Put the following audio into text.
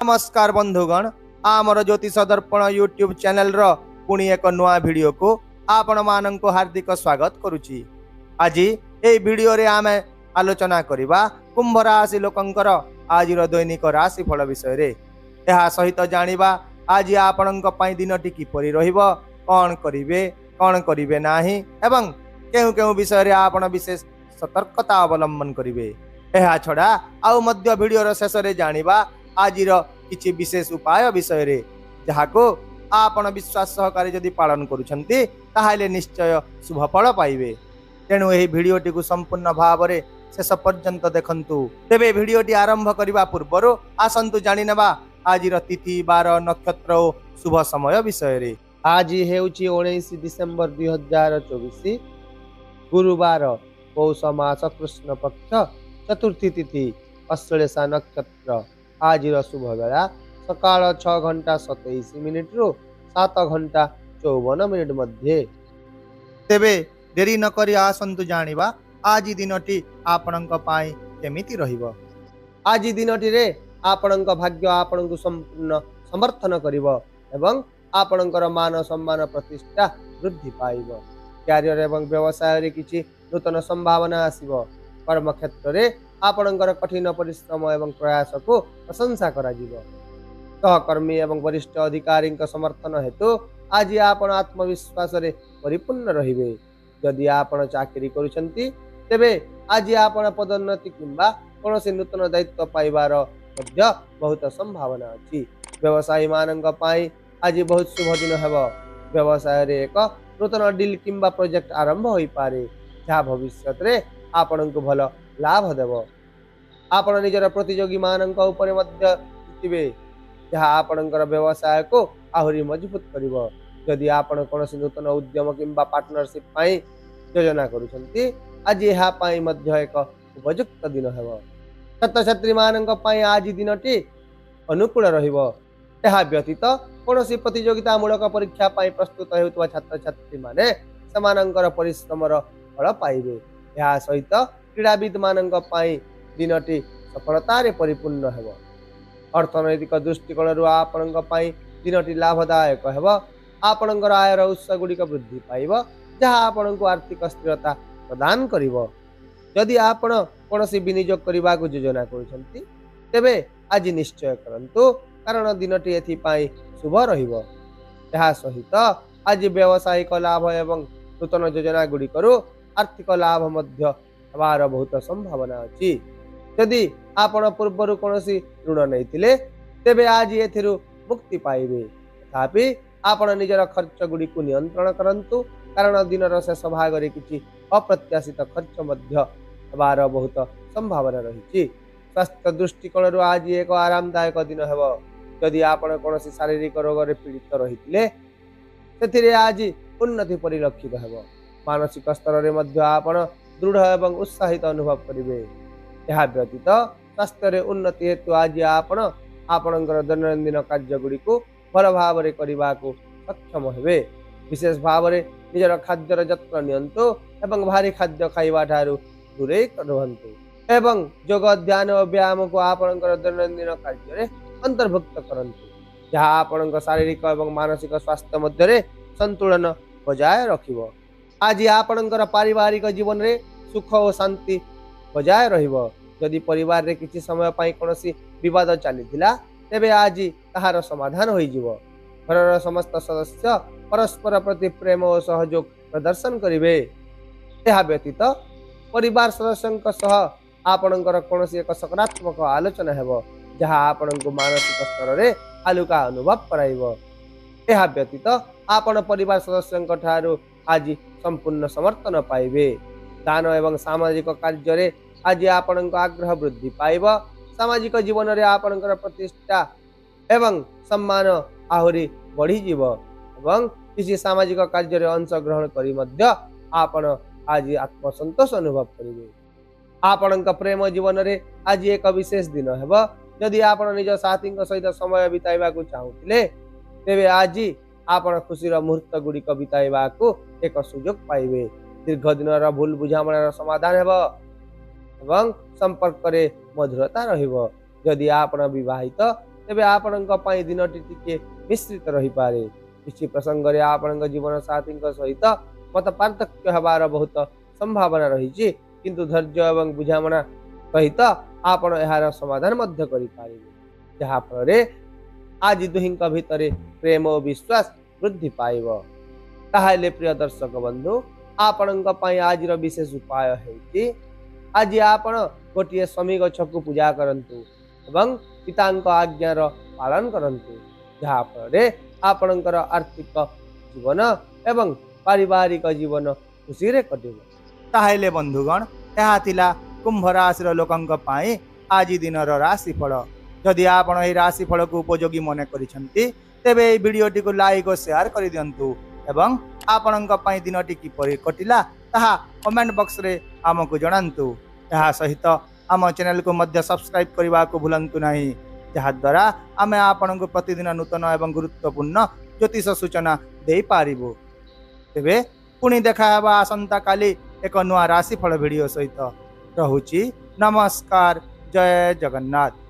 नमस्कार बंधुगण, आमर ज्योतिष दर्पण यूट्यूब चैनल रो पुणी एक नुआ वीडियो को आपण मानक हार्दिक स्वागत करुची। आज ए वीडियो रे आमे आलोचना करिबा कुंभ राशि लोकंकर आजिर दैनिक राशि फल विषय रे। एहा सहित जानिबा आज आपणक पई दिनटी किपरि रहिबो, कोन करिवे नाही एवं केउ केउ विषय रे आपण विशेष सतर्कता अवलंबन करिवे। एहा छडा आउ मध्य वीडियो रो शेष रे जानिबा आजिर किछि विशेष उपाय विषय रे, जहाको आपण विश्वास सहकारी जदि पालन करूछंती ताहाले निश्चय शुभ फल पाइबे। तेणु एही वीडियोटी को संपूर्ण भाव रे शेष पर्यंत देखंतु। तेबे वीडियोटी आरंभ करिबा पूर्वरु आसंतु जानि नेबा आजिर तिथि बार नक्षत्र ओ शुभ समय विषय रे। आज हेउची 19 डिसेंबर 2024 गुरुवार, पौष मास कृष्ण पक्ष चतुर्थी तिथि, अश्लेषा नक्षत्र। आजिर शुभ बेला सकाळ 6 घंटा 27 मिनिट रु 7 घंटा 54 मिनिट मध्ये। तेबे देरी न करी आसंतु जानिबा आज दिनटी आपणक पाई केमिति रहिबो। आज दिनटी रे आपणक भाग्य आपणकु संपूर्ण समर्थन करिवो एवं आपणकर मान सम्मान प्रतिष्ठा वृद्धि पाइबो। कैरियर एवं व्यवसाय रे किछि नूतन संभावना आसीबो। कर्म क्षेत्र रे आपणकर कठिन परिश्रम एवं प्रयास को प्रशंसा करा जिवो। सहकर्मी एवं वरिष्ठ अधिकारी समर्थन हेतु आज आपण आत्मविश्वास रे परिपूर्ण रहिबे। यदि आपण चाकरी करूछंती तेबे आज आपण पदोन्नति किंबा कोनोसी नूतन दायित्व पाइबार मध्य बहुत संभावना अछि। व्यवसायी मानक पाई आज बहुत शुभ दिन हेबो। व्यवसाय रे एक नूतन डील किंबा प्रोजेक्ट आरंभ होई पारे, जहा भविष्यत रे आपणको भल लाभ देव। आपण निजर प्रतियोगी मानक ऊपर मध्य जितिबे, जहा आपणकर व्यवसाय को आहुरी मजबूत करिवो। यदि आपण कोनोसी नूतन उद्यम किंबा पार्टनरशिप पाई योजना करूछंती आज एहा पाई मध्य एक उपयुक्त दिन हेबो। छात्र छात्री मानक पाई आज दिनटी अनुकूल रहिबो। एहा व्यतीत कोनोसी प्रतियोगिता मूलक परीक्षा पाई प्रस्तुत हेउतबा छात्र छात्री माने समानंकर परिश्रमर फल पाइबे। एहा सहित क्रीड़ाविद मानक पाई दिनटी सफलता रे परिपूर्ण हेबो। अर्थनैतिक दृष्टिकोण आपणक पाई दिनटी लाभदायक हेबो। आपणकर आयर उत्स गुड़िक वृद्धि पाइबो, जहा आपणको आर्थिक स्थिरता प्रदान करिवो। यदि आपण कोनोसी विनियोग करिबा को योजना करूछंती तेबे आज निश्चय करंतु, कारण दिनटी एथि पाई शुभ रहिबो। एहा सहित आज व्यावसायिक लाभ एवं नूतन योजना गुड़िकरू आर्थिक लाभ मध्य हबार बहुत संभावना अछि। यदि आपण पूर्वरु कोनोसी ऋण नैथिले तेबे आज एथिरु मुक्ति पाइबे। तथापि आपण निजर खर्च गुडी को नियंत्रण करंतु, कारण दिनर शेष भाग रे किछि अप्रत्याशित खर्च मध्य हबार बहुत संभावना रहिछि। स्वास्थ्य दृष्टिकोण आज एक आरामदायक दिन हेबो। यदि आपण कोनोसी शारीरिक रोग रे पीड़ित रहिथिले सेथिरे आज उन्नति परिलक्षित हेबो। मानसिक स्तर रे मध्य आपण दृढ़ एवं उत्साहित अनुभव करिवे। यह व्यतीत स्वास्थ्य रे उन्नति हेतु आज आपण आपणकर दैनंदिन कार्य गुडी को भल भाव रे करिबा को सक्षम हेबे। विशेष भाव रे निजर खाद्यर जत्न नियंतु एवं भारी खाद्य खाइबा ठारू दूरे रहंतु एवं योग ध्यान और व्यायाम को आपणकर दैनंदिन कार्य रे अंतर्भुक्त करंतु, जहा आपणकर शारीरिक एवं मानसिक स्वास्थ्य मध्य रे संतुलन बजाय रखिबो। आज आपणकर पारिवारिक जीवन रे सुख और शांति बजाय रहिबो। यदि परिवार रे किछि समय पाई कोनोसी विवाद चलीथिला तेबे आज ताहार समाधान होई जिवो। घरर समस्त सदस्य परस्पर प्रति प्रेम और सहयोग प्रदर्शन करिवे। एहा व्यतीत परिवार सदस्यक सह आपणकर कोनोसी एक सकारात्मक आलोचना हेबो, जहा आपणको मानसिक स्तर रे हालुका अनुभव कराइबो। एहा व्यतीत आपण परिवार सदस्यक ठारू आज संपूर्ण समर्थन पाइबे। दान एवं सामाजिक कार्य रे आज आपणक आग्रह वृद्धि पाइबो। सामाजिक जीवन रे आपणकर प्रतिष्ठा एवं सम्मान आहुरी बढ़ी जीवो एवं किसी सामाजिक कार्य रे अंश ग्रहण करी मध्य आपण आज आत्मसंतोष अनुभव करिवे। आपणक प्रेम जीवन रे आज एक विशेष दिन हेबो। यदि आपण निज साथी सहित समय बिताइबा को चाहुतिले तेबे आज आपण खुशीर मुहूर्त गुड़िक बिताइबा को एक सुयोग पाइबे। दीर्घ दिन भूल बुझामणार समाधान हेबो एवं संपर्क रे मधुरता रहिबो। यदि आपण विवाहित तेबे आपणक पई दिनटी टिके मिश्रित रही पारे। किछि प्रसंग रे आपणक जीवन साथी सहित मत पार्थक्य हबार बहुत संभावना रही, किंतु धैर्य एवं बुझामणा सहित आपण एहार समाधान मध्य करि पारिबे, जहा फल आज दुहिंक भितरे प्रेम और विश्वास वृद्धि पाइब। ताहाले प्रिय दर्शक बंधु, आपणक पई आजिर विशेष उपाय हेउची, आज आपण गोटे शमी गछ को पूजा करंतु एवं पितांक आज्ञार पालन करंतु, जहा फल आपणकर आर्थिक जीवन एवं पारिवारिक जीवन खुशी रे कटिब। ताहेले बंधुगण, यह थिला कुंभ राशि लोकंक पाई आज दिन राशिफल। जदि आपण एही राशिफल को उपयोगी मन करिसंती तेबे एही वीडियोटी को लाइक और शेयर कर दियंतु एवं आपणक पई दिनटी किपरि कटिला ताहा कमेंट बॉक्स रे हमकु जणांतु। यह सहित आम चैनल को मध्य सब्सक्राइब करने को भूलंतु नहीं, जहाद्वारा आमे आपणक प्रतिदिन नूतन एवं गुरुत्वपूर्ण ज्योतिष सूचना दे पारिबु। तेबे पुणी देखा हेबा आसंता काली एक नुआ राशिफल वीडियो सहित। रहुची नमस्कार, जय जगन्नाथ।